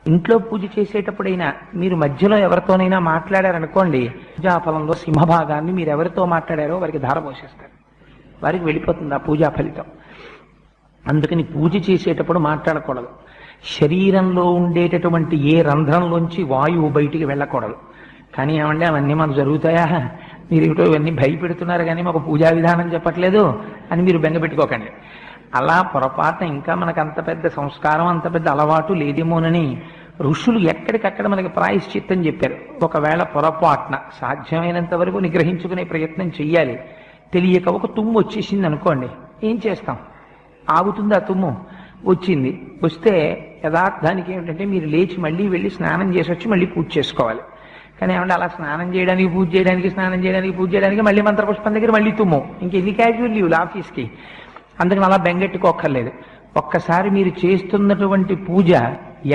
ఇంట్లో పూజ చేసేటప్పుడైనా మీరు మధ్యలో ఎవరితోనైనా మాట్లాడారనుకోండి, పూజాఫలంలో సింహభాగాన్ని మీరు ఎవరితో మాట్లాడారో వారికి ధార పోసేస్తారు, వారికి వెళ్ళిపోతుంది ఆ పూజా ఫలితం. అందుకని పూజ చేసేటప్పుడు మాట్లాడకూడదు. శరీరంలో ఉండేటటువంటి ఏ రంధ్రంలోంచి వాయువు బయటికి వెళ్ళకూడదు. కానీ ఏమంటే అవన్నీ మాకు జరుగుతాయా, మీరు ఏమిటో ఇవన్నీ భయపెడుతున్నారు కానీ మాకు పూజా విధానం చెప్పట్లేదు అని మీరు బెంగపెట్టుకోకండి. అలా పొరపాటున ఇంకా మనకు అంత పెద్ద సంస్కారం, అంత పెద్ద అలవాటు లేదేమోనని ఋషులు ఎక్కడికక్కడ మనకి ప్రాయశ్చిత్తం చెప్పారు. ఒకవేళ పొరపాటున సాధ్యమైనంత వరకు నిగ్రహించుకునే ప్రయత్నం చెయ్యాలి. తెలియక ఒక తుమ్ము వచ్చేసింది అనుకోండి, ఏం చేస్తాం? ఆగుతుంది ఆ తుమ్ము. వచ్చింది, వస్తే యథార్థానికి ఏమిటంటే మీరు లేచి మళ్ళీ వెళ్ళి స్నానం చేసి వచ్చి మళ్ళీ పూజ చేసుకోవాలి. కానీ ఏమంటే అలా స్నానం చేయడానికి పూజ చేయడానికి మళ్ళీ మంత్రపుష్పం దగ్గర మళ్ళీ తుమ్ము, ఇంకెన్ని క్యాజువల్ లీవ్లు ఆఫీస్కి. అందుకని అలా బెంగెట్టుకోక్కర్లేదు. ఒక్కసారి మీరు చేస్తున్నటువంటి పూజ